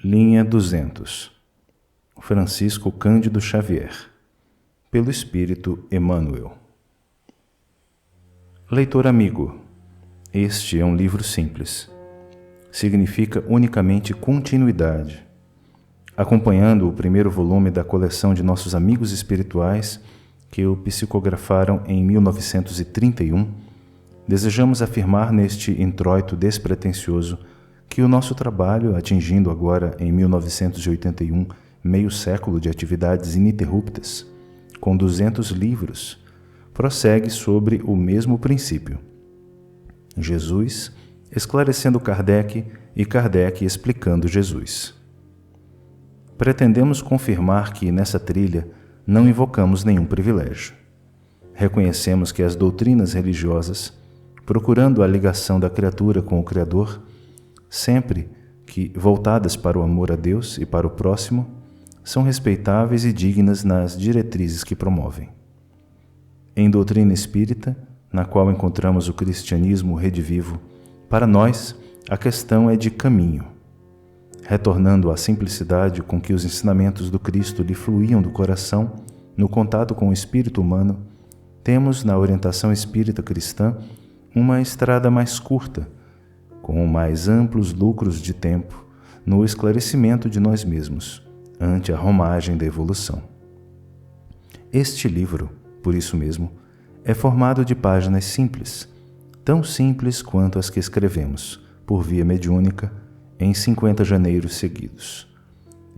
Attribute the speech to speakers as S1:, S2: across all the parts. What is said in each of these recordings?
S1: Linha 200. Francisco Cândido Xavier. Pelo Espírito Emmanuel. Leitor amigo, este é um livro simples. Significa unicamente continuidade. Acompanhando o primeiro volume da coleção de nossos amigos espirituais, que o psicografaram em 1931, desejamos afirmar neste introito despretensioso que o nosso trabalho, atingindo agora em 1981 meio século de atividades ininterruptas, com 200 livros, prossegue sobre o mesmo princípio. Jesus esclarecendo Kardec e Kardec explicando Jesus. Pretendemos confirmar que nessa trilha não invocamos nenhum privilégio. Reconhecemos que as doutrinas religiosas, procurando a ligação da criatura com o Criador, sempre que voltadas para o amor a Deus e para o próximo, são respeitáveis e dignas nas diretrizes que promovem. Em doutrina espírita, na qual encontramos o cristianismo redivivo, para nós a questão é de caminho. Retornando à simplicidade com que os ensinamentos do Cristo lhe fluíam do coração, no contato com o espírito humano, temos na orientação espírita cristã uma estrada mais curta, com mais amplos lucros de tempo, no esclarecimento de nós mesmos, ante a romagem da evolução. Este livro, por isso mesmo, é formado de páginas simples, tão simples quanto as que escrevemos, por via mediúnica, em 50 janeiros seguidos,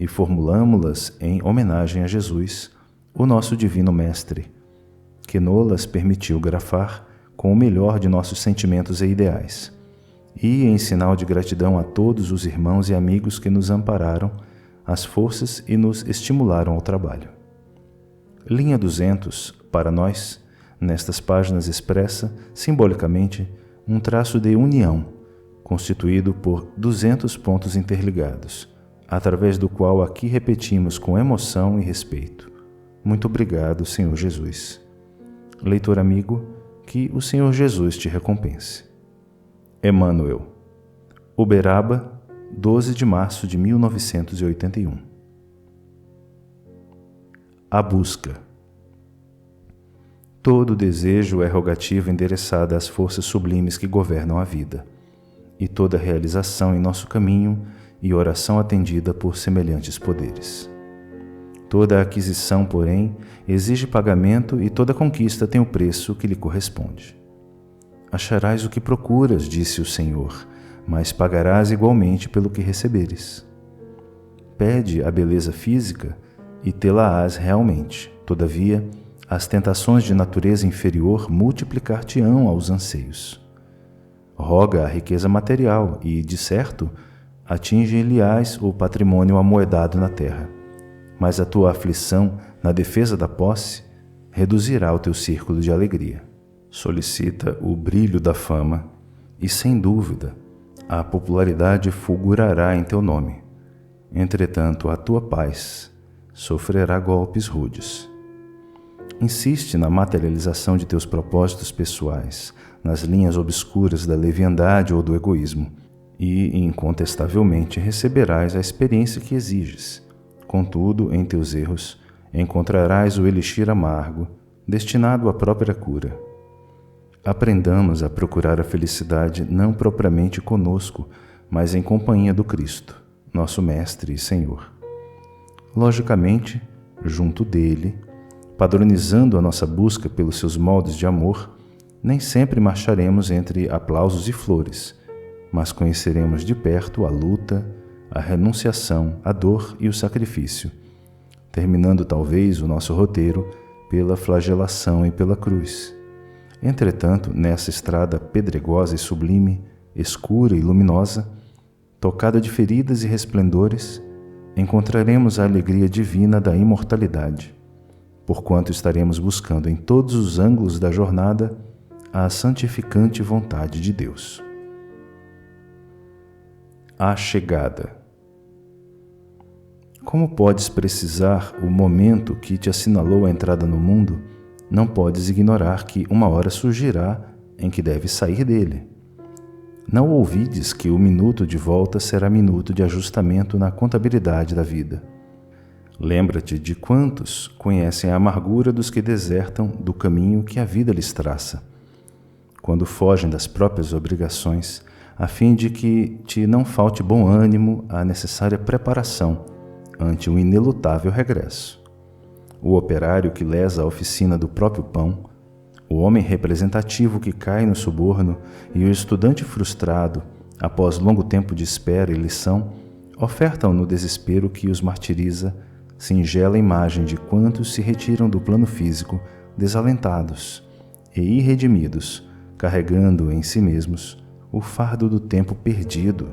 S1: e formulamo-las em homenagem a Jesus, o nosso Divino Mestre, que nolas permitiu grafar com o melhor de nossos sentimentos e ideais, e em sinal de gratidão a todos os irmãos e amigos que nos ampararam as forças e nos estimularam ao trabalho. Linha 200, para nós, nestas páginas expressa, simbolicamente, um traço de união, constituído por 200 pontos interligados, através do qual aqui repetimos com emoção e respeito. Muito obrigado, Senhor Jesus. Leitor amigo, que o Senhor Jesus te recompense. Emmanuel. Uberaba, 12 de março de 1981. A busca. Todo desejo é rogativa endereçada às forças sublimes que governam a vida, e toda realização em nosso caminho e oração atendida por semelhantes poderes. Toda aquisição, porém, exige pagamento e toda conquista tem o preço que lhe corresponde. Acharás o que procuras, disse o Senhor, mas pagarás igualmente pelo que receberes. Pede a beleza física e tê-la-ás realmente. Todavia, as tentações de natureza inferior multiplicar-te-ão aos anseios. Roga a riqueza material e, de certo, atinge-lhe-ás o patrimônio amoedado na terra. Mas a tua aflição na defesa da posse reduzirá o teu círculo de alegria. Solicita o brilho da fama e, sem dúvida, a popularidade fulgurará em teu nome. Entretanto, a tua paz sofrerá golpes rudes. Insiste na materialização de teus propósitos pessoais, nas linhas obscuras da leviandade ou do egoísmo, e, incontestavelmente, receberás a experiência que exiges. Contudo, em teus erros, encontrarás o elixir amargo, destinado à própria cura. Aprendamos a procurar a felicidade não propriamente conosco, mas em companhia do Cristo, nosso Mestre e Senhor. Logicamente, junto dele, padronizando a nossa busca pelos seus moldes de amor, nem sempre marcharemos entre aplausos e flores, mas conheceremos de perto a luta, a renunciação, a dor e o sacrifício, terminando talvez o nosso roteiro pela flagelação e pela cruz. Entretanto, nessa estrada pedregosa e sublime, escura e luminosa, tocada de feridas e resplendores, encontraremos a alegria divina da imortalidade, porquanto estaremos buscando em todos os ângulos da jornada a santificante vontade de Deus. A chegada. Como podes precisar o momento que te assinalou a entrada no mundo, não podes ignorar que uma hora surgirá em que deves sair dele. Não ouvides que o minuto de volta será minuto de ajustamento na contabilidade da vida. Lembra-te de quantos conhecem a amargura dos que desertam do caminho que a vida lhes traça, quando fogem das próprias obrigações, a fim de que te não falte bom ânimo à necessária preparação ante o inelutável regresso. O operário que lesa a oficina do próprio pão, o homem representativo que cai no suborno e o estudante frustrado, após longo tempo de espera e lição, ofertam no desespero que os martiriza singela imagem de quantos se retiram do plano físico desalentados e irredimidos, carregando em si mesmos o fardo do tempo perdido,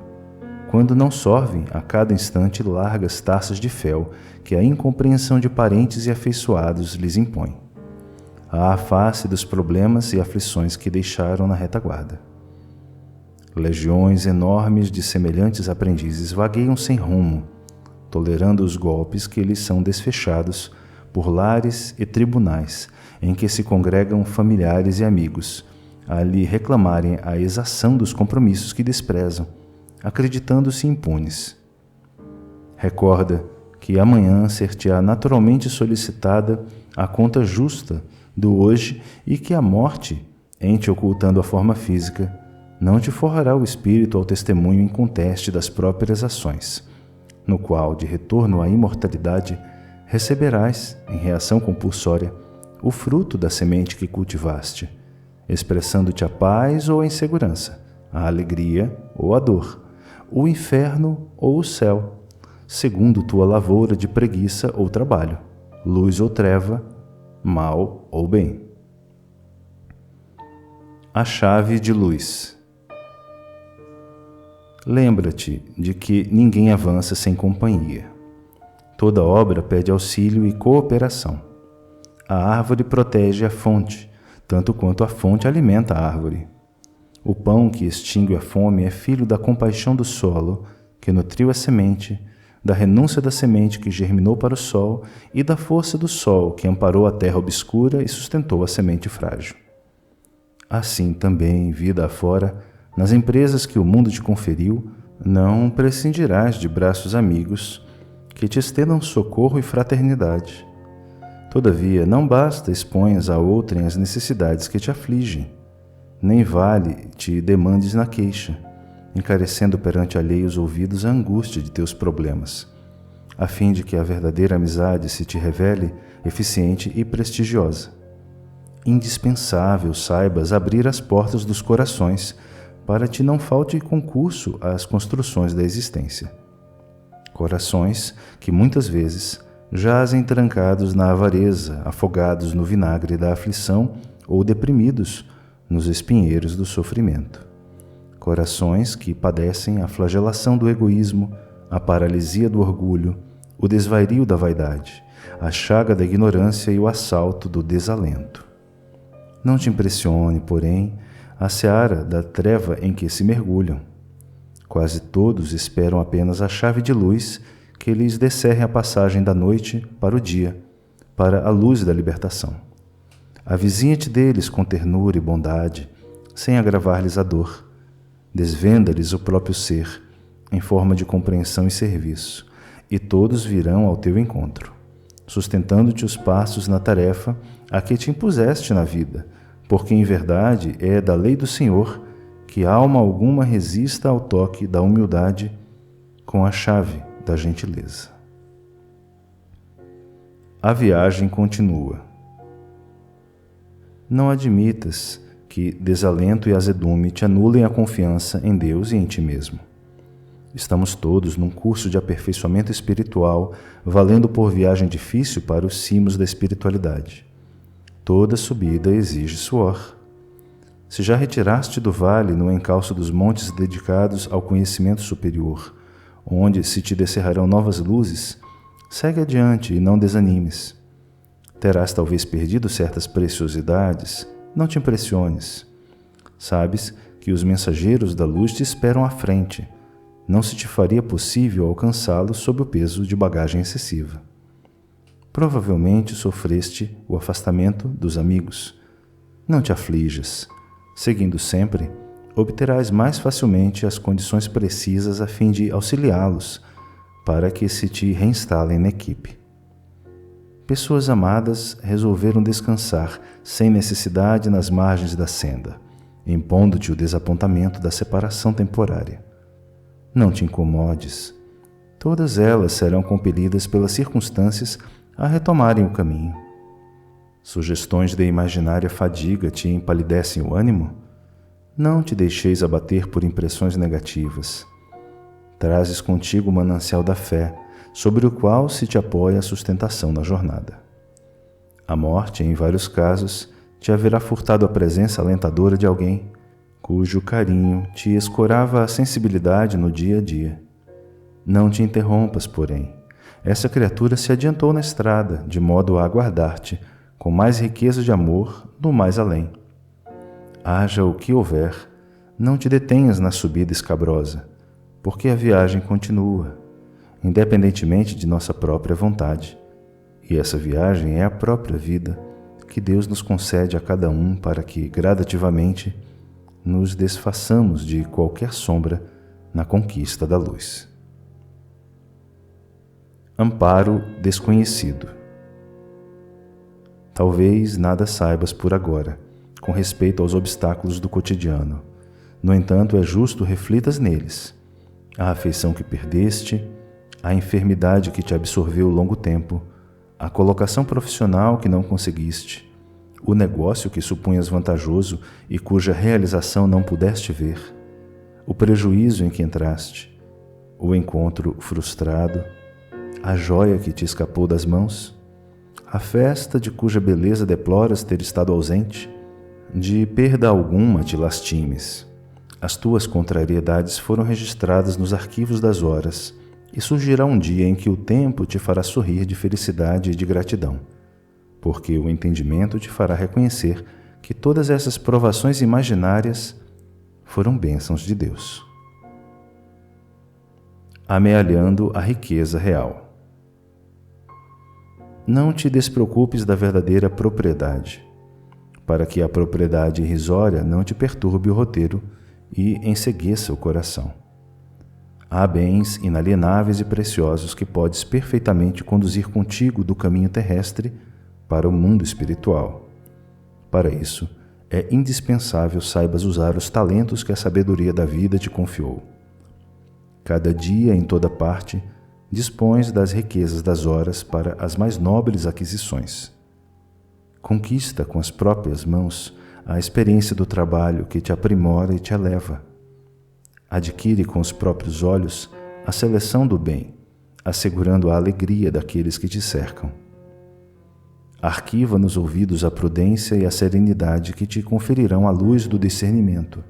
S1: quando não sorvem a cada instante largas taças de fel que a incompreensão de parentes e afeiçoados lhes impõe, à face dos problemas e aflições que deixaram na retaguarda. Legiões enormes de semelhantes aprendizes vagueiam sem rumo, tolerando os golpes que lhes são desfechados por lares e tribunais em que se congregam familiares e amigos, a lhe reclamarem a exação dos compromissos que desprezam, acreditando-se impunes. Recorda que amanhã ser-te-á naturalmente solicitada a conta justa do hoje e que a morte, em te ocultando a forma física, não te forrará o espírito ao testemunho inconteste das próprias ações, no qual, de retorno à imortalidade, receberás, em reação compulsória, o fruto da semente que cultivaste, expressando-te a paz ou a insegurança, a alegria ou a dor, o inferno ou o céu, segundo tua lavoura de preguiça ou trabalho, luz ou treva, mal ou bem. A chave de luz. Lembra-te de que ninguém avança sem companhia. Toda obra pede auxílio e cooperação. A árvore protege a fonte, tanto quanto a fonte alimenta a árvore. O pão que extingue a fome é filho da compaixão do solo, que nutriu a semente, da renúncia da semente que germinou para o sol e da força do sol que amparou a terra obscura e sustentou a semente frágil. Assim também, vida afora, nas empresas que o mundo te conferiu, não prescindirás de braços amigos que te estendam socorro e fraternidade. Todavia, não basta exponhas a outrem as necessidades que te afligem, nem vale te demandes na queixa, encarecendo perante alheios ouvidos a angústia de teus problemas, a fim de que a verdadeira amizade se te revele eficiente e prestigiosa. Indispensável saibas abrir as portas dos corações para te não falte concurso às construções da existência. Corações que muitas vezes jazem trancados na avareza, afogados no vinagre da aflição ou deprimidos nos espinheiros do sofrimento. Corações que padecem a flagelação do egoísmo, a paralisia do orgulho, o desvario da vaidade, a chaga da ignorância e o assalto do desalento. Não te impressione, porém, a seara da treva em que se mergulham. Quase todos esperam apenas a chave de luz que lhes descerre a passagem da noite para o dia, para a luz da libertação. Avizinha-te deles com ternura e bondade, sem agravar-lhes a dor. Desvenda-lhes o próprio ser, em forma de compreensão e serviço, e todos virão ao teu encontro, sustentando-te os passos na tarefa a que te impuseste na vida, porque em verdade é da lei do Senhor que alma alguma resista ao toque da humildade com a chave da gentileza. A viagem continua. Não admitas que desalento e azedume te anulem a confiança em Deus e em ti mesmo. Estamos todos num curso de aperfeiçoamento espiritual, valendo por viagem difícil para os cimos da espiritualidade. Toda subida exige suor. Se já retiraste do vale no encalço dos montes dedicados ao conhecimento superior, onde se te descerrarão novas luzes, segue adiante e não desanimes. Terás talvez perdido certas preciosidades, não te impressiones. Sabes que os mensageiros da luz te esperam à frente. Não se te faria possível alcançá-los sob o peso de bagagem excessiva. Provavelmente sofreste o afastamento dos amigos. Não te aflijas, seguindo sempre obterás mais facilmente as condições precisas a fim de auxiliá-los para que se te reinstalem na equipe. Pessoas amadas resolveram descansar sem necessidade nas margens da senda, impondo-te o desapontamento da separação temporária. Não te incomodes. Todas elas serão compelidas pelas circunstâncias a retomarem o caminho. Sugestões de imaginária fadiga te empalidecem o ânimo? Não te deixeis abater por impressões negativas. Trazes contigo o manancial da fé, sobre o qual se te apoia a sustentação na jornada. A morte, em vários casos, te haverá furtado a presença alentadora de alguém, cujo carinho te escorava a sensibilidade no dia a dia. Não te interrompas, porém. Essa criatura se adiantou na estrada, de modo a aguardar-te, com mais riqueza de amor, do mais além. Haja o que houver, não te detenhas na subida escabrosa, porque a viagem continua, independentemente de nossa própria vontade. E essa viagem é a própria vida que Deus nos concede a cada um para que, gradativamente, nos desfaçamos de qualquer sombra na conquista da luz. Amparo desconhecido. Talvez nada saibas por agora, com respeito aos obstáculos do cotidiano. No entanto, é justo reflitas neles. A afeição que perdeste, a enfermidade que te absorveu longo tempo, a colocação profissional que não conseguiste, o negócio que supunhas vantajoso e cuja realização não pudeste ver, o prejuízo em que entraste, o encontro frustrado, a joia que te escapou das mãos, a festa de cuja beleza deploras ter estado ausente, de perda alguma te lastimes. As tuas contrariedades foram registradas nos arquivos das horas, e surgirá um dia em que o tempo te fará sorrir de felicidade e de gratidão, porque o entendimento te fará reconhecer que todas essas provações imaginárias foram bênçãos de Deus. Amealhando a riqueza real. Não te despreocupes da verdadeira propriedade, para que a propriedade irrisória não te perturbe o roteiro e encegueça o coração. Há bens inalienáveis e preciosos que podes perfeitamente conduzir contigo do caminho terrestre para o mundo espiritual. Para isso, é indispensável saibas usar os talentos que a sabedoria da vida te confiou. Cada dia, em toda parte, dispões das riquezas das horas para as mais nobres aquisições. Conquista com as próprias mãos a experiência do trabalho que te aprimora e te eleva. Adquire com os próprios olhos a seleção do bem, assegurando a alegria daqueles que te cercam. Arquiva nos ouvidos a prudência e a serenidade que te conferirão a luz do discernimento.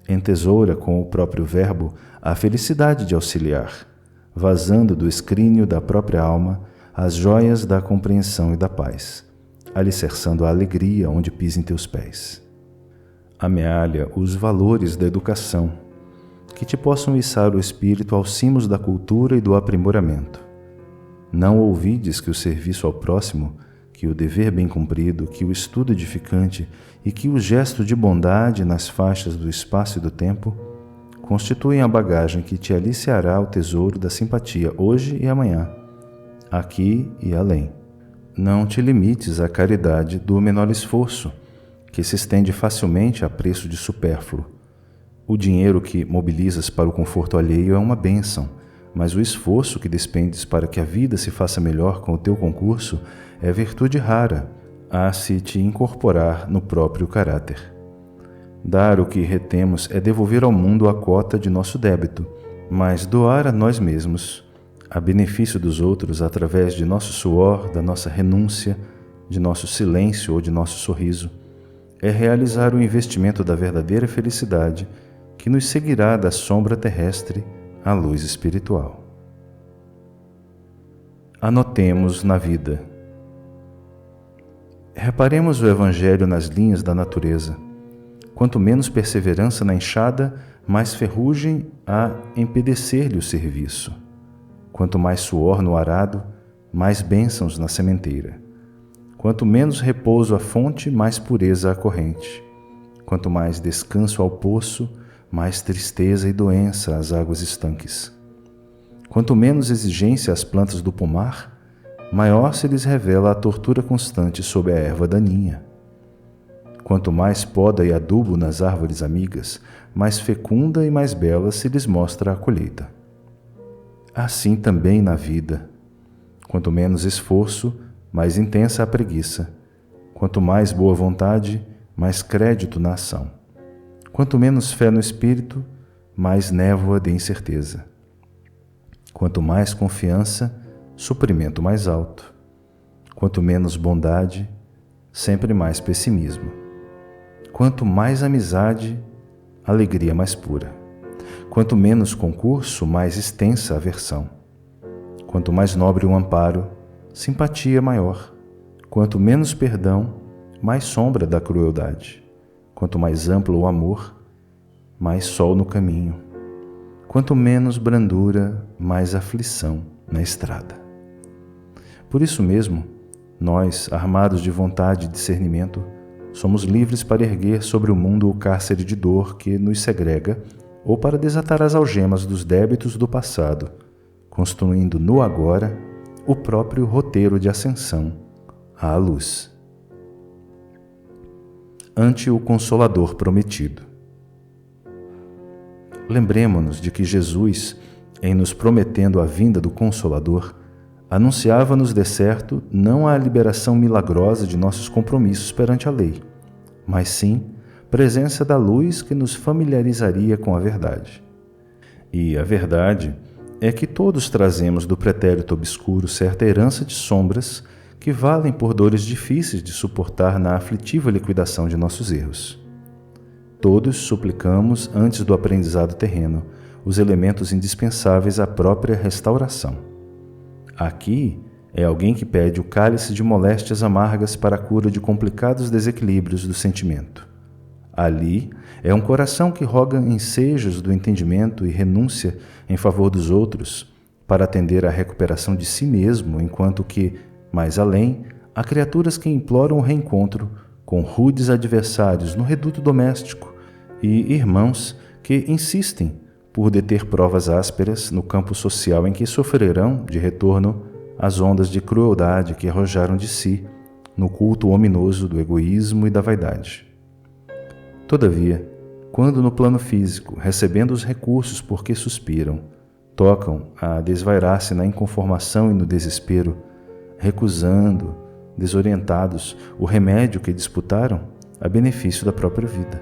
S1: Entesoura com o próprio verbo a felicidade de auxiliar, vazando do escrínio da própria alma as joias da compreensão e da paz, alicerçando a alegria onde pisem teus pés. Amealha os valores da educação, que te possam içar o espírito aos cimos da cultura e do aprimoramento. Não ouvides que o serviço ao próximo, que o dever bem cumprido, que o estudo edificante e que o gesto de bondade nas faixas do espaço e do tempo constituem a bagagem que te aliciará o tesouro da simpatia hoje e amanhã, aqui e além. Não te limites à caridade do menor esforço, que se estende facilmente a preço de supérfluo. O dinheiro que mobilizas para o conforto alheio é uma bênção, mas o esforço que despendes para que a vida se faça melhor com o teu concurso é virtude rara, a se te incorporar no próprio caráter. Dar o que retemos é devolver ao mundo a cota de nosso débito, mas doar a nós mesmos, a benefício dos outros através de nosso suor, da nossa renúncia, de nosso silêncio ou de nosso sorriso, é realizar o investimento da verdadeira felicidade que nos seguirá da sombra terrestre à luz espiritual. Anotemos na vida. Reparemos o Evangelho nas linhas da natureza. Quanto menos perseverança na enxada, mais ferrugem a empedecer-lhe o serviço. Quanto mais suor no arado, mais bênçãos na sementeira. Quanto menos repouso a fonte, mais pureza a corrente. quanto mais descanso ao poço, mais tristeza e doença às águas estanques. Quanto menos exigência às plantas do pomar, maior se lhes revela a tortura constante sob a erva daninha. Quanto mais poda e adubo nas árvores amigas, mais fecunda e mais bela se lhes mostra a colheita. Assim também na vida. Quanto menos esforço, mais intensa a preguiça. Quanto mais boa vontade, mais crédito na ação. Quanto menos fé no espírito, mais névoa de incerteza. Quanto mais confiança, suprimento mais alto. Quanto menos bondade, sempre mais pessimismo. Quanto mais amizade, alegria mais pura. Quanto menos concurso, mais extensa aversão. Quanto mais nobre o amparo, simpatia maior. Quanto menos perdão, mais sombra da crueldade. Quanto mais amplo o amor, mais sol no caminho. Quanto menos brandura, mais aflição na estrada. Por isso mesmo, nós, armados de vontade e discernimento, somos livres para erguer sobre o mundo o cárcere de dor que nos segrega ou para desatar as algemas dos débitos do passado, construindo no agora o próprio roteiro de ascensão à luz. Ante o Consolador prometido. Lembremo-nos de que Jesus, em nos prometendo a vinda do Consolador, anunciava-nos de certo não a liberação milagrosa de nossos compromissos perante a lei, mas sim presença da luz que nos familiarizaria com a verdade. E a verdade é que todos trazemos do pretérito obscuro certa herança de sombras que valem por dores difíceis de suportar na aflitiva liquidação de nossos erros. Todos suplicamos, antes do aprendizado terreno, os elementos indispensáveis à própria restauração. Aqui é alguém que pede o cálice de moléstias amargas para a cura de complicados desequilíbrios do sentimento. Ali é um coração que roga ensejos do entendimento e renúncia em favor dos outros para atender à recuperação de si mesmo, enquanto que, mais além, há criaturas que imploram o reencontro com rudes adversários no reduto doméstico e irmãos que insistem por deter provas ásperas no campo social em que sofrerão de retorno as ondas de crueldade que arrojaram de si no culto ominoso do egoísmo e da vaidade. Todavia, quando no plano físico, recebendo os recursos por que suspiram, tocam a desvairar-se na inconformação e no desespero, recusando, desorientados, o remédio que disputaram a benefício da própria vida.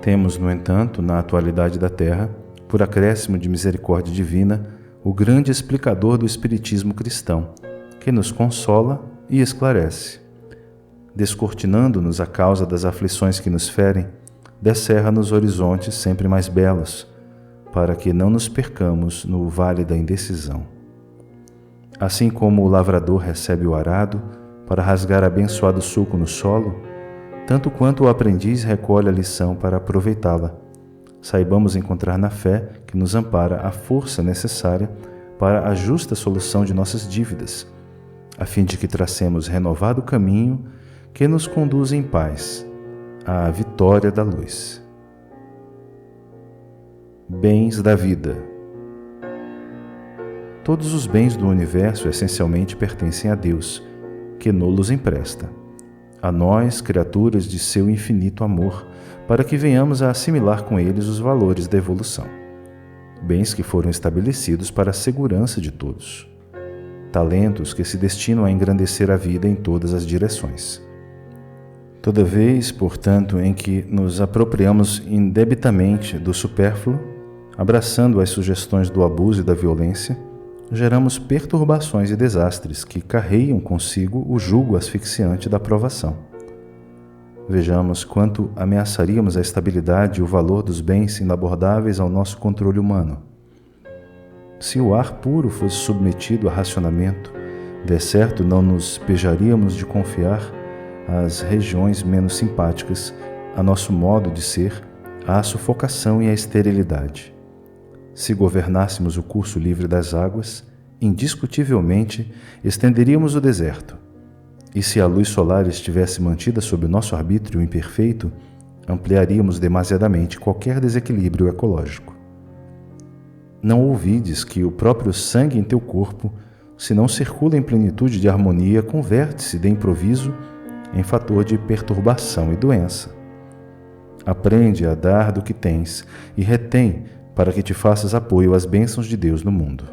S1: Temos, no entanto, na atualidade da Terra, por acréscimo de misericórdia divina, o grande explicador do espiritismo cristão, que nos consola e esclarece. Descortinando-nos a causa das aflições que nos ferem, descerra nos horizontes sempre mais belos, para que não nos percamos no vale da indecisão. Assim como o lavrador recebe o arado para rasgar abençoado suco no solo, tanto quanto o aprendiz recolhe a lição para aproveitá-la, saibamos encontrar na fé que nos ampara a força necessária para a justa solução de nossas dívidas, a fim de que tracemos renovado caminho que nos conduz em paz à vitória da luz. Bens da vida. Todos os bens do universo essencialmente pertencem a Deus, que nos empresta, a nós, criaturas de seu infinito amor, para que venhamos a assimilar com eles os valores da evolução. Bens que foram estabelecidos para a segurança de todos. Talentos que se destinam a engrandecer a vida em todas as direções. Toda vez, portanto, em que nos apropriamos indebitamente do supérfluo, abraçando as sugestões do abuso e da violência, geramos perturbações e desastres que carregam consigo o jugo asfixiante da provação. Vejamos quanto ameaçaríamos a estabilidade e o valor dos bens inabordáveis ao nosso controle humano. Se o ar puro fosse submetido a racionamento, de certo não nos pejaríamos de confiar às regiões menos simpáticas, a nosso modo de ser, à sufocação e à esterilidade. Se governássemos o curso livre das águas, indiscutivelmente estenderíamos o deserto. E se a luz solar estivesse mantida sob o nosso arbítrio imperfeito, ampliaríamos demasiadamente qualquer desequilíbrio ecológico. Não ouvides que o próprio sangue em teu corpo, se não circula em plenitude de harmonia, converte-se de improviso em fator de perturbação e doença. Aprende a dar do que tens e retém para que te faças apoio às bênçãos de Deus no mundo.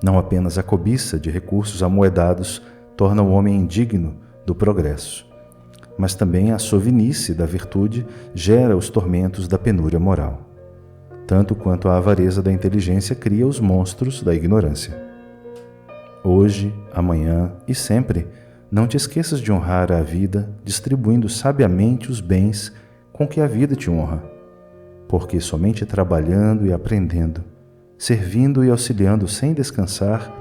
S1: Não apenas a cobiça de recursos amoedados torna o homem indigno do progresso, mas também a sovinice da virtude gera os tormentos da penúria moral, tanto quanto a avareza da inteligência cria os monstros da ignorância. Hoje, amanhã e sempre, não te esqueças de honrar a vida, distribuindo sabiamente os bens com que a vida te honra, porque somente trabalhando e aprendendo, servindo e auxiliando sem descansar,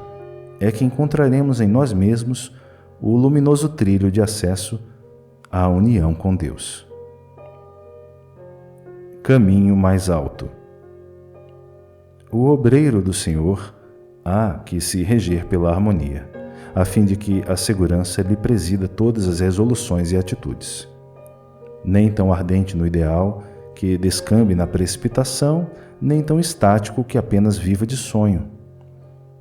S1: é que encontraremos em nós mesmos o luminoso trilho de acesso à união com Deus. Caminho mais alto. O obreiro do Senhor há que se reger pela harmonia, a fim de que a segurança lhe presida todas as resoluções e atitudes. Nem tão ardente no ideal que descambe na precipitação, nem tão estático que apenas viva de sonho,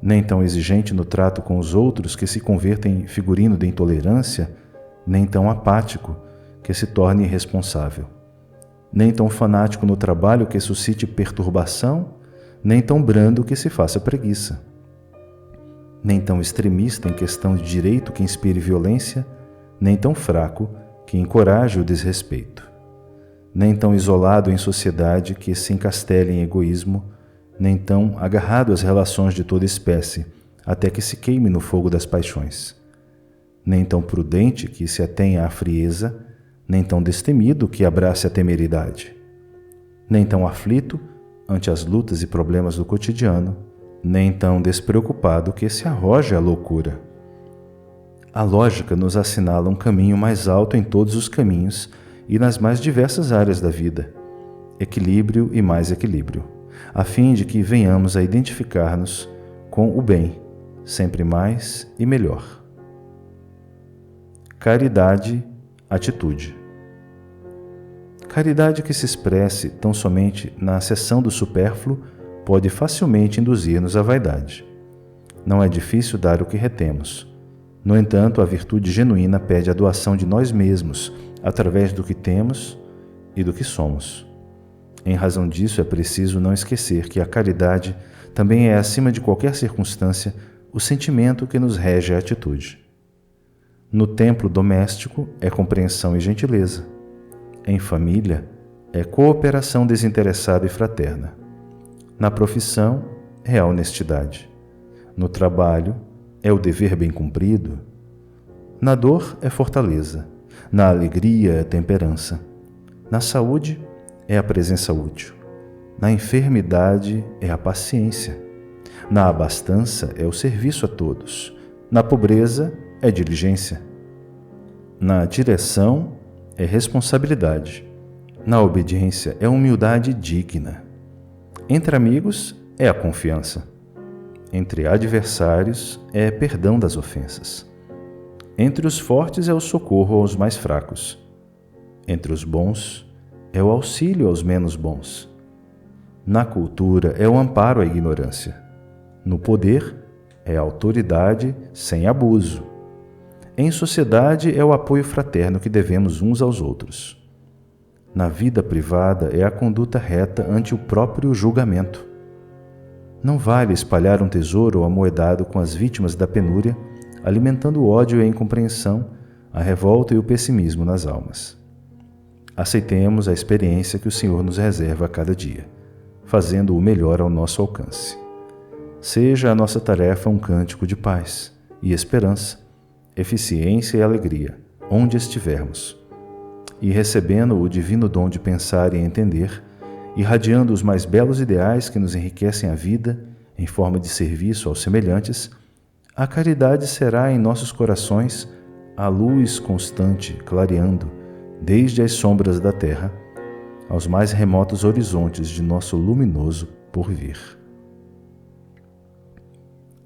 S1: nem tão exigente no trato com os outros que se converta em figurino de intolerância, nem tão apático que se torne irresponsável, nem tão fanático no trabalho que suscite perturbação, nem tão brando que se faça preguiça, nem tão extremista em questão de direito que inspire violência, nem tão fraco que encoraje o desrespeito, nem tão isolado em sociedade que se encastele em egoísmo, nem tão agarrado às relações de toda espécie, até que se queime no fogo das paixões, nem tão prudente que se atenha à frieza, nem tão destemido que abrace a temeridade, nem tão aflito ante as lutas e problemas do cotidiano, nem tão despreocupado que se arroje à loucura. A lógica nos assinala um caminho mais alto em todos os caminhos e nas mais diversas áreas da vida, equilíbrio e mais equilíbrio, a fim de que venhamos a identificar-nos com o bem, sempre mais e melhor. Caridade, atitude. Caridade que se expresse tão somente na cessão do supérfluo pode facilmente induzir-nos à vaidade. Não é difícil dar o que retemos. No entanto, a virtude genuína pede a doação de nós mesmos, através do que temos e do que somos. Em razão disso, é preciso não esquecer que a caridade também é, acima de qualquer circunstância, o sentimento que nos rege a atitude. No templo doméstico é compreensão e gentileza. Em família é cooperação desinteressada e fraterna. Na profissão é a honestidade. No trabalho é o dever bem cumprido. Na dor é fortaleza. Na alegria é temperança. Na saúde é a presença útil. Na enfermidade é a paciência. Na abastança é o serviço a todos. Na pobreza é diligência. Na direção é responsabilidade. Na obediência é humildade digna. Entre amigos é a confiança. Entre adversários é perdão das ofensas. Entre os fortes é o socorro aos mais fracos. Entre os bons é o auxílio aos menos bons. Na cultura é o amparo à ignorância. No poder é a autoridade sem abuso. Em sociedade é o apoio fraterno que devemos uns aos outros. Na vida privada é a conduta reta ante o próprio julgamento. Não vale espalhar um tesouro amoedado com as vítimas da penúria, alimentando o ódio e a incompreensão, a revolta e o pessimismo nas almas. Aceitemos a experiência que o Senhor nos reserva a cada dia, fazendo o melhor ao nosso alcance. Seja a nossa tarefa um cântico de paz e esperança, eficiência e alegria, onde estivermos. E recebendo o divino dom de pensar e entender, irradiando os mais belos ideais que nos enriquecem a vida em forma de serviço aos semelhantes, a caridade será em nossos corações a luz constante clareando, desde as sombras da terra, aos mais remotos horizontes de nosso luminoso porvir.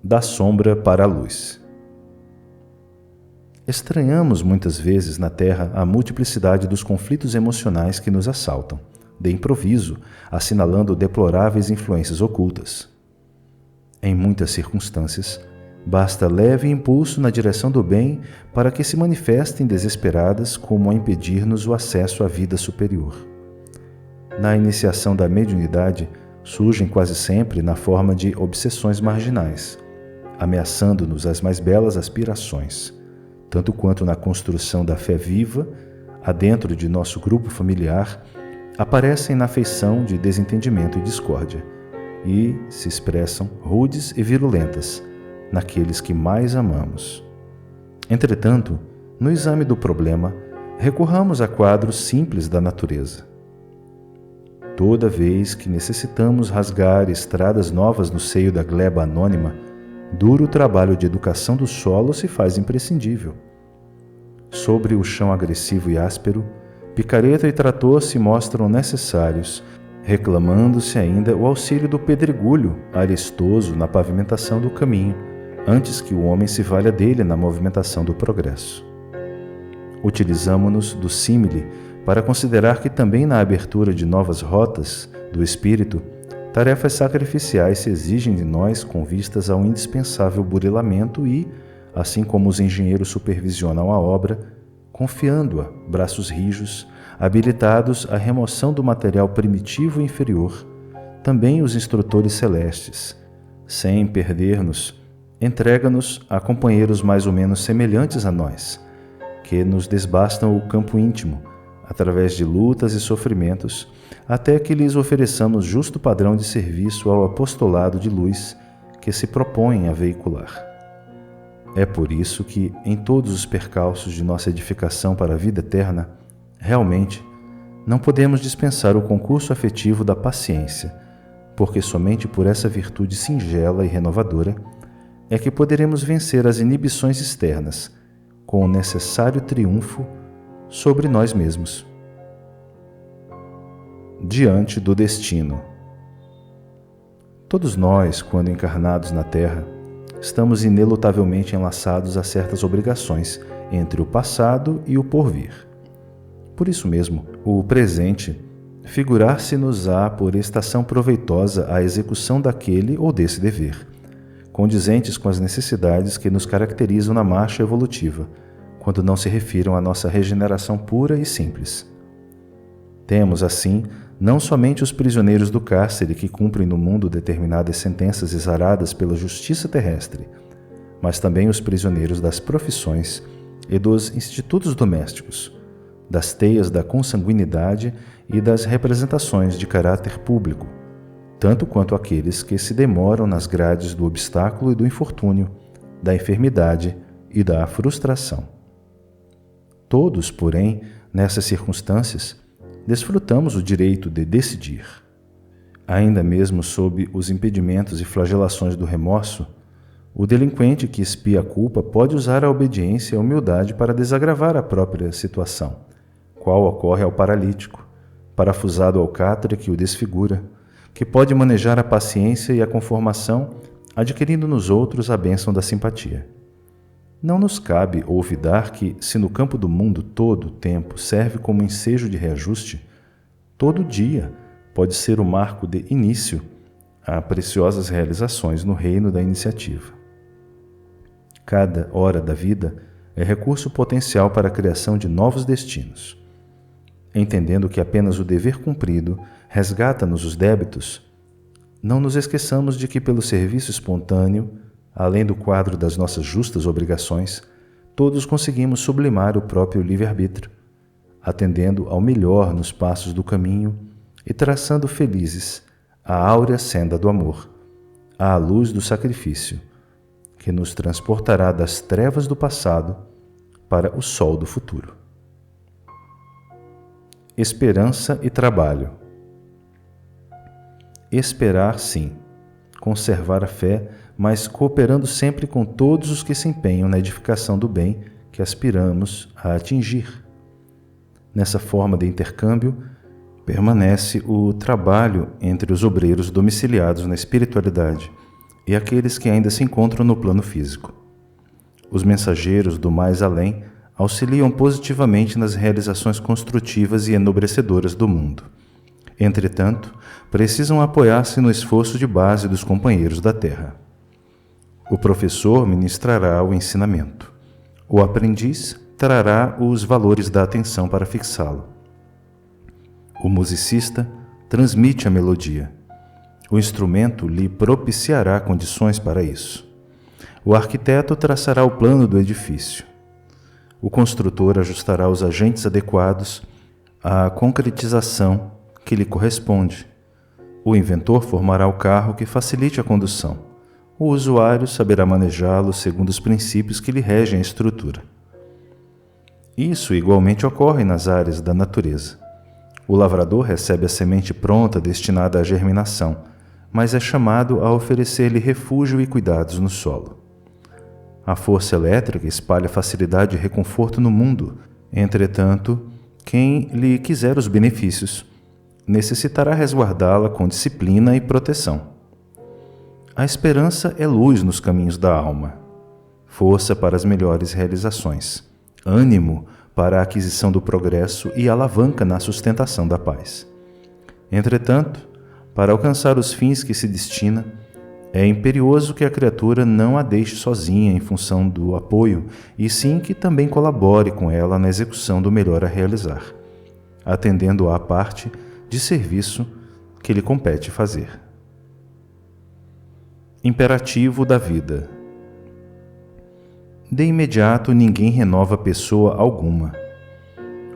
S1: Da sombra para a luz. estranhamos muitas vezes na Terra a multiplicidade dos conflitos emocionais que nos assaltam, de improviso, assinalando deploráveis influências ocultas. Em muitas circunstâncias, basta leve impulso na direção do bem para que se manifestem desesperadas como a impedir-nos o acesso à vida superior. Na iniciação da mediunidade, surgem quase sempre na forma de obsessões marginais, ameaçando-nos as mais belas aspirações, tanto quanto na construção da fé viva, adentro de nosso grupo familiar, aparecem na feição de desentendimento e discórdia, e se expressam rudes e virulentas naqueles que mais amamos. Entretanto, no exame do problema, recorramos a quadros simples da natureza. Toda vez que necessitamos rasgar estradas novas no seio da gleba anônima, duro trabalho de educação do solo se faz imprescindível. Sobre o chão agressivo e áspero, picareta e trator se mostram necessários, reclamando-se ainda o auxílio do pedregulho arestoso na pavimentação do caminho, antes que o homem se valha dele na movimentação do progresso. Utilizamo-nos do símile para considerar que também na abertura de novas rotas do espírito, tarefas sacrificiais se exigem de nós com vistas ao indispensável burilamento e, assim como os engenheiros supervisionam a obra, confiando-a, braços rijos, habilitados à remoção do material primitivo e inferior, também os instrutores celestes, sem perder-nos, entrega-nos a companheiros mais ou menos semelhantes a nós, que nos desbastam o campo íntimo, através de lutas e sofrimentos, até que lhes ofereçamos justo padrão de serviço ao apostolado de luz que se propõem a veicular. É por isso que, em todos os percalços de nossa edificação para a vida eterna, realmente não podemos dispensar o concurso afetivo da paciência, porque somente por essa virtude singela e renovadora é que poderemos vencer as inibições externas com o necessário triunfo sobre nós mesmos. Diante do destino. Todos nós, quando encarnados na Terra, estamos inelutavelmente enlaçados a certas obrigações entre o passado e o porvir. Por isso mesmo, o presente figurar-se-nos-á por estação proveitosa à execução daquele ou desse dever, condizentes com as necessidades que nos caracterizam na marcha evolutiva, quando não se refiram à nossa regeneração pura e simples. Temos, assim, não somente os prisioneiros do cárcere que cumprem no mundo determinadas sentenças exaradas pela justiça terrestre, mas também os prisioneiros das profissões e dos institutos domésticos, das teias da consanguinidade e das representações de caráter público, tanto quanto aqueles que se demoram nas grades do obstáculo e do infortúnio, da enfermidade e da frustração. Todos, porém, nessas circunstâncias, desfrutamos o direito de decidir. Ainda mesmo sob os impedimentos e flagelações do remorso, o delinquente que expia a culpa pode usar a obediência e a humildade para desagravar a própria situação, qual ocorre ao paralítico, parafusado ao catre que o desfigura, que pode manejar a paciência e a conformação, adquirindo nos outros a bênção da simpatia. Não nos cabe olvidar que, se no campo do mundo todo o tempo serve como ensejo de reajuste, todo dia pode ser o marco de início a preciosas realizações no reino da iniciativa. Cada hora da vida é recurso potencial para a criação de novos destinos. Entendendo que apenas o dever cumprido resgata-nos os débitos, não nos esqueçamos de que, pelo serviço espontâneo, além do quadro das nossas justas obrigações, todos conseguimos sublimar o próprio livre-arbítrio, atendendo ao melhor nos passos do caminho e traçando felizes a áurea senda do amor, à luz do sacrifício, que nos transportará das trevas do passado para o sol do futuro. Esperança e trabalho. Esperar, sim, conservar a fé, mas cooperando sempre com todos os que se empenham na edificação do bem que aspiramos a atingir. Nessa forma de intercâmbio, permanece o trabalho entre os obreiros domiciliados na espiritualidade e aqueles que ainda se encontram no plano físico. Os mensageiros do mais além auxiliam positivamente nas realizações construtivas e enobrecedoras do mundo. Entretanto, precisam apoiar-se no esforço de base dos companheiros da Terra. O professor ministrará o ensinamento. O aprendiz trará os valores da atenção para fixá-lo. O musicista transmite a melodia. O instrumento lhe propiciará condições para isso. O arquiteto traçará o plano do edifício. O construtor ajustará os agentes adequados à concretização que lhe corresponde. O inventor formará o carro que facilite a condução. O usuário saberá manejá-lo segundo os princípios que lhe regem a estrutura. Isso igualmente ocorre nas áreas da natureza. O lavrador recebe a semente pronta destinada à germinação, mas é chamado a oferecer-lhe refúgio e cuidados no solo. A força elétrica espalha facilidade e reconforto no mundo. Entretanto, quem lhe quiser os benefícios necessitará resguardá-la com disciplina e proteção. A esperança é luz nos caminhos da alma, força para as melhores realizações, ânimo para a aquisição do progresso e alavanca na sustentação da paz. Entretanto, para alcançar os fins que se destina, é imperioso que a criatura não a deixe sozinha em função do apoio, e sim que também colabore com ela na execução do melhor a realizar, atendendo à parte de serviço que lhe compete fazer. Imperativo da vida. De imediato, ninguém renova pessoa alguma.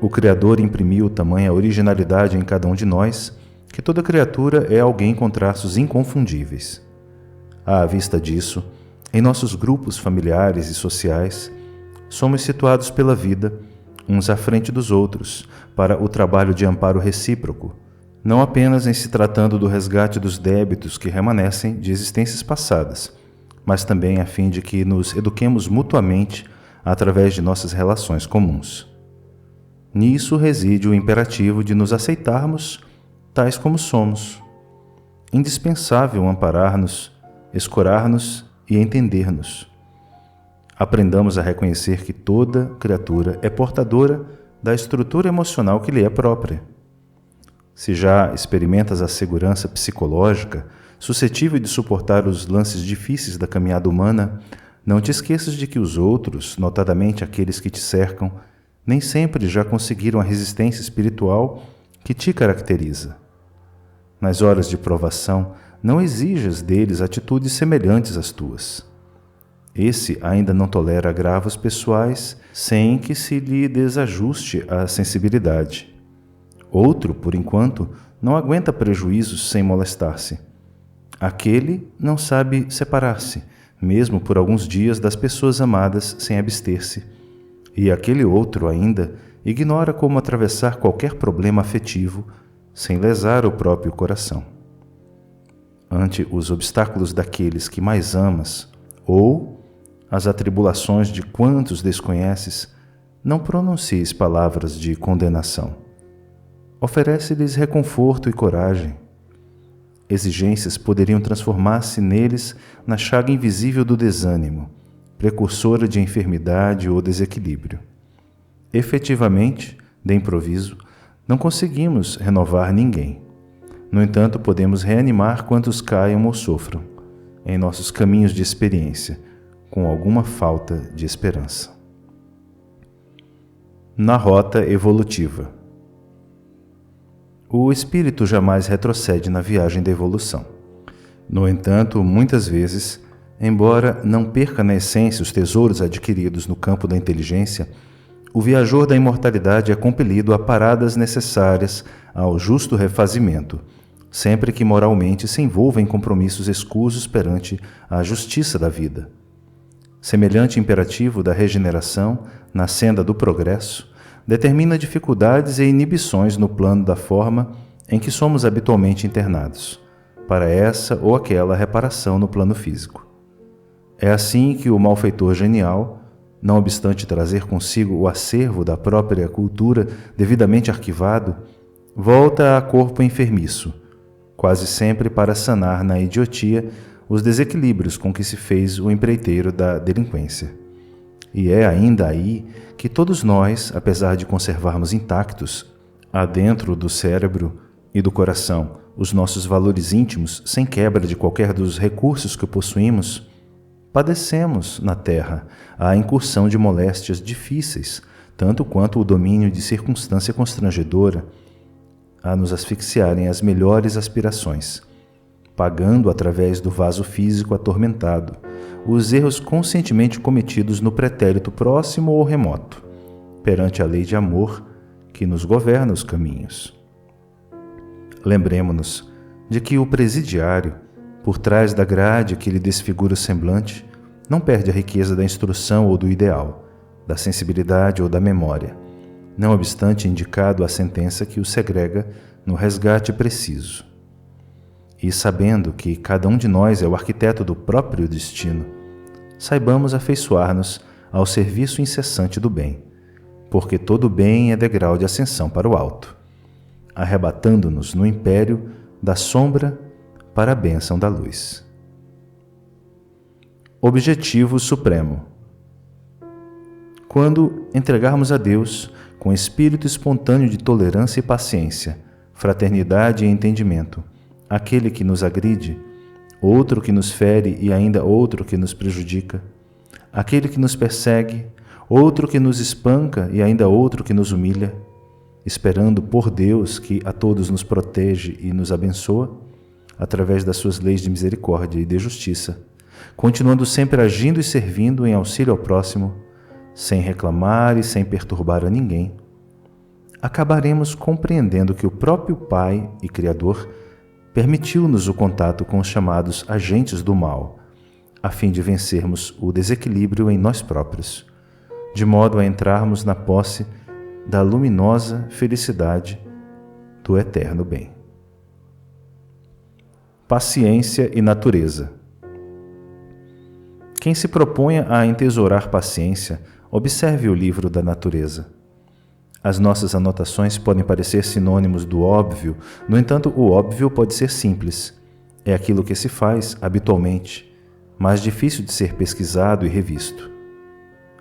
S1: O Criador imprimiu tamanha originalidade em cada um de nós, que toda criatura é alguém com traços inconfundíveis. À vista disso, em nossos grupos familiares e sociais, somos situados pela vida, uns à frente dos outros, para o trabalho de amparo recíproco, não apenas em se tratando do resgate dos débitos que remanescem de existências passadas, mas também a fim de que nos eduquemos mutuamente através de nossas relações comuns. Nisso reside o imperativo de nos aceitarmos tais como somos. Indispensável amparar-nos, escorar-nos e entender-nos. Aprendamos a reconhecer que toda criatura é portadora da estrutura emocional que lhe é própria. Se já experimentas a segurança psicológica, suscetível de suportar os lances difíceis da caminhada humana, não te esqueças de que os outros, notadamente aqueles que te cercam, nem sempre já conseguiram a resistência espiritual que te caracteriza. Nas horas de provação, não exijas deles atitudes semelhantes às tuas. Esse ainda não tolera agravos pessoais sem que se lhe desajuste a sensibilidade. Outro, por enquanto, não aguenta prejuízos sem molestar-se. Aquele não sabe separar-se, mesmo por alguns dias, das pessoas amadas sem abster-se. E aquele outro ainda ignora como atravessar qualquer problema afetivo sem lesar o próprio coração. Ante os obstáculos daqueles que mais amas, ou as atribulações de quantos desconheces, não pronuncies palavras de condenação. Oferece-lhes reconforto e coragem. Exigências poderiam transformar-se neles na chaga invisível do desânimo, precursora de enfermidade ou desequilíbrio. Efetivamente, de improviso, não conseguimos renovar ninguém. No entanto, podemos reanimar quantos caiam ou sofram, em nossos caminhos de experiência, com alguma falta de esperança. Na rota evolutiva. O espírito jamais retrocede na viagem da evolução. No entanto, muitas vezes, embora não perca na essência os tesouros adquiridos no campo da inteligência, o viajor da imortalidade é compelido a paradas necessárias ao justo refazimento, sempre que moralmente se envolva em compromissos escusos perante a justiça da vida. Semelhante imperativo da regeneração na senda do progresso determina dificuldades e inibições no plano da forma em que somos habitualmente internados, para essa ou aquela reparação no plano físico. É assim que o malfeitor genial, não obstante trazer consigo o acervo da própria cultura devidamente arquivado, volta a corpo enfermiço, quase sempre para sanar na idiotia os desequilíbrios com que se fez o empreiteiro da delinquência. E é ainda aí que todos nós, apesar de conservarmos intactos, adentro do cérebro e do coração, os nossos valores íntimos, sem quebra de qualquer dos recursos que possuímos, padecemos na terra a incursão de moléstias difíceis, tanto quanto o domínio de circunstância constrangedora, a nos asfixiarem as melhores aspirações, pagando através do vaso físico atormentado os erros conscientemente cometidos no pretérito próximo ou remoto, perante a lei de amor que nos governa os caminhos. Lembremo-nos de que o presidiário, por trás da grade que lhe desfigura o semblante, não perde a riqueza da instrução ou do ideal, da sensibilidade ou da memória, não obstante indicado a sentença que o segrega no resgate preciso. E sabendo que cada um de nós é o arquiteto do próprio destino, saibamos afeiçoar-nos ao serviço incessante do bem, porque todo bem é degrau de ascensão para o alto, arrebatando-nos no império da sombra para a bênção da luz. Objetivo supremo. Quando entregarmos a Deus, com espírito espontâneo de tolerância e paciência, fraternidade e entendimento, aquele que nos agride, outro que nos fere e ainda outro que nos prejudica, aquele que nos persegue, outro que nos espanca e ainda outro que nos humilha, esperando por Deus que a todos nos protege e nos abençoa, através das suas leis de misericórdia e de justiça, continuando sempre agindo e servindo em auxílio ao próximo, sem reclamar e sem perturbar a ninguém, acabaremos compreendendo que o próprio Pai e Criador permitiu-nos o contato com os chamados agentes do mal, a fim de vencermos o desequilíbrio em nós próprios, de modo a entrarmos na posse da luminosa felicidade do eterno bem. Paciência e natureza. Quem se proponha a entesourar paciência, observe o livro da natureza. As nossas anotações podem parecer sinônimos do óbvio, no entanto, o óbvio pode ser simples. É aquilo que se faz habitualmente, mas difícil de ser pesquisado e revisto.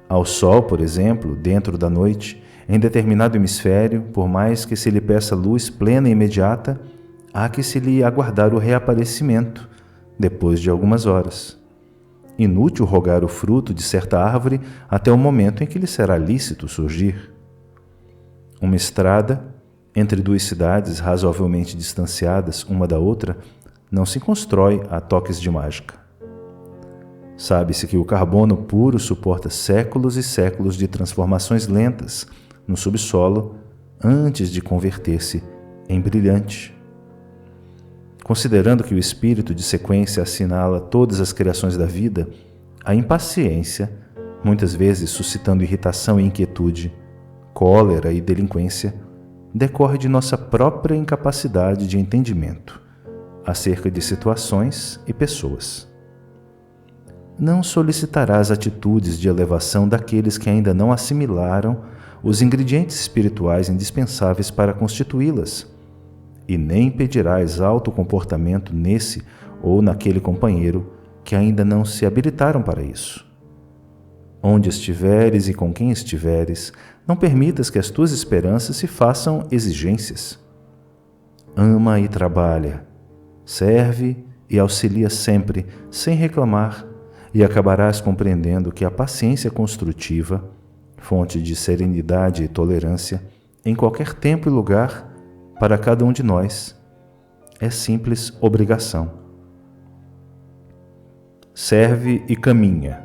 S1: Ao sol, por exemplo, dentro da noite, em determinado hemisfério, por mais que se lhe peça luz plena e imediata, há que se lhe aguardar o reaparecimento, depois de algumas horas. Inútil rogar o fruto de certa árvore até o momento em que lhe será lícito surgir. Uma estrada, entre duas cidades razoavelmente distanciadas uma da outra, não se constrói a toques de mágica. Sabe-se que o carbono puro suporta séculos e séculos de transformações lentas no subsolo antes de converter-se em brilhante. Considerando que o espírito de sequência assinala todas as criações da vida, a impaciência, muitas vezes suscitando irritação e inquietude, cólera e delinquência, decorre de nossa própria incapacidade de entendimento acerca de situações e pessoas. Não solicitarás atitudes de elevação daqueles que ainda não assimilaram os ingredientes espirituais indispensáveis para constituí-las, e nem pedirás alto comportamento nesse ou naquele companheiro que ainda não se habilitaram para isso. Onde estiveres e com quem estiveres, não permitas que as tuas esperanças se façam exigências. Ama e trabalha, serve e auxilia sempre, sem reclamar, e acabarás compreendendo que a paciência construtiva, fonte de serenidade e tolerância, em qualquer tempo e lugar, para cada um de nós, é simples obrigação. Serve e caminha.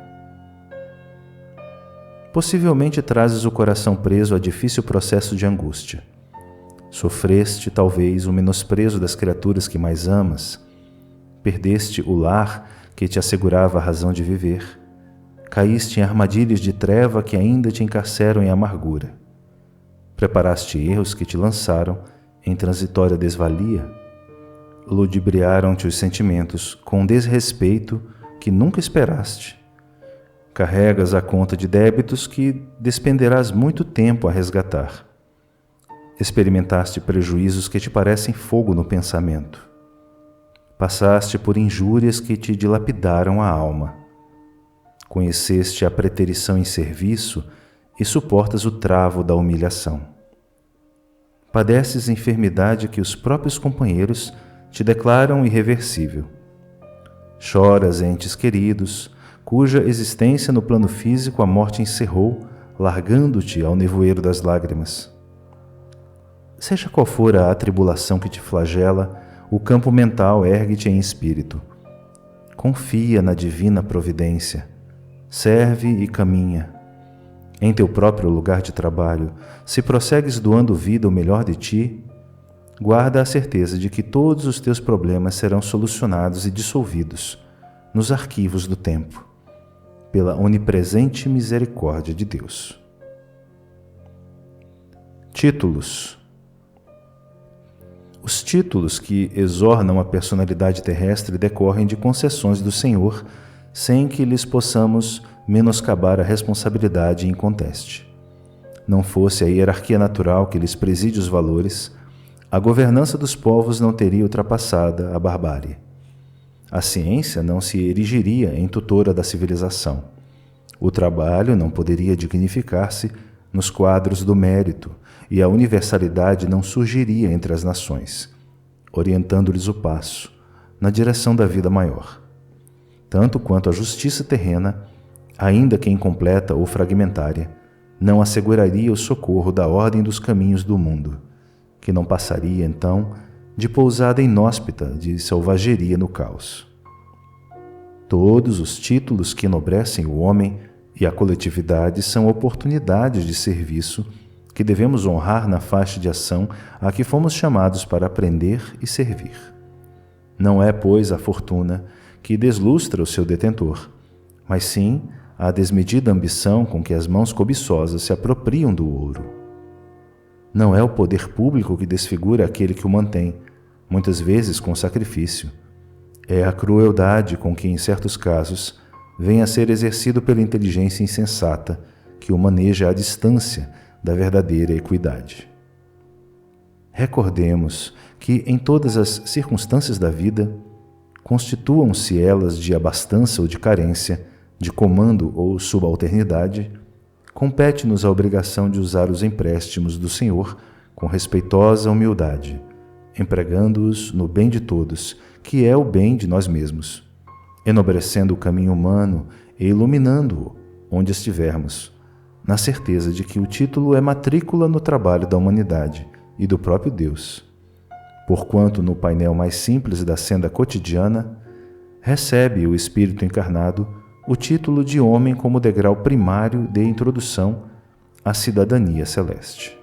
S1: Possivelmente trazes o coração preso a difícil processo de angústia. Sofreste, talvez, o menosprezo das criaturas que mais amas. Perdeste o lar que te assegurava a razão de viver. Caíste em armadilhas de treva que ainda te encarceram em amargura. Preparaste erros que te lançaram em transitória desvalia. Ludibriaram-te os sentimentos com um desrespeito que nunca esperaste. Carregas a conta de débitos que despenderás muito tempo a resgatar. Experimentaste prejuízos que te parecem fogo no pensamento. Passaste por injúrias que te dilapidaram a alma. conheceste a preterição em serviço e suportas o travo da humilhação. Padeces enfermidade que os próprios companheiros te declaram irreversível. Choras entes queridos, cuja existência no plano físico a morte encerrou, largando-te ao nevoeiro das lágrimas. Seja qual for a atribulação que te flagela, o campo mental ergue-te em espírito. Confia na divina providência. Serve e caminha. Em teu próprio lugar de trabalho, se prossegues doando vida o melhor de ti, guarda a certeza de que todos os teus problemas serão solucionados e dissolvidos nos arquivos do tempo, pela onipresente misericórdia de Deus. Títulos. Os títulos que exornam a personalidade terrestre decorrem de concessões do Senhor, sem que lhes possamos menoscabar a responsabilidade inconteste. Não fosse a hierarquia natural que lhes preside os valores, a governança dos povos não teria ultrapassado a barbárie. A ciência não se erigiria em tutora da civilização. O trabalho não poderia dignificar-se nos quadros do mérito e a universalidade não surgiria entre as nações, orientando-lhes o passo na direção da vida maior. Tanto quanto a justiça terrena, ainda que incompleta ou fragmentária, não asseguraria o socorro da ordem dos caminhos do mundo, que não passaria, então, de pousada inóspita de selvageria no caos. Todos os títulos que enobrecem o homem e a coletividade são oportunidades de serviço que devemos honrar na faixa de ação a que fomos chamados para aprender e servir. Não é, pois, a fortuna que deslustra o seu detentor, mas sim a desmedida ambição com que as mãos cobiçosas se apropriam do ouro. Não é o poder público que desfigura aquele que o mantém, muitas vezes com sacrifício. É a crueldade com que, em certos casos, vem a ser exercido pela inteligência insensata que o maneja à distância da verdadeira equidade. Recordemos que, em todas as circunstâncias da vida, constituam-se elas de abastança ou de carência, de comando ou subalternidade, compete-nos a obrigação de usar os empréstimos do Senhor com respeitosa humildade, empregando-os no bem de todos, que é o bem de nós mesmos, enobrecendo o caminho humano e iluminando-o onde estivermos, na certeza de que o título é matrícula no trabalho da humanidade e do próprio Deus, porquanto no painel mais simples da senda cotidiana recebe o Espírito encarnado o título de homem como degrau primário de introdução à cidadania celeste.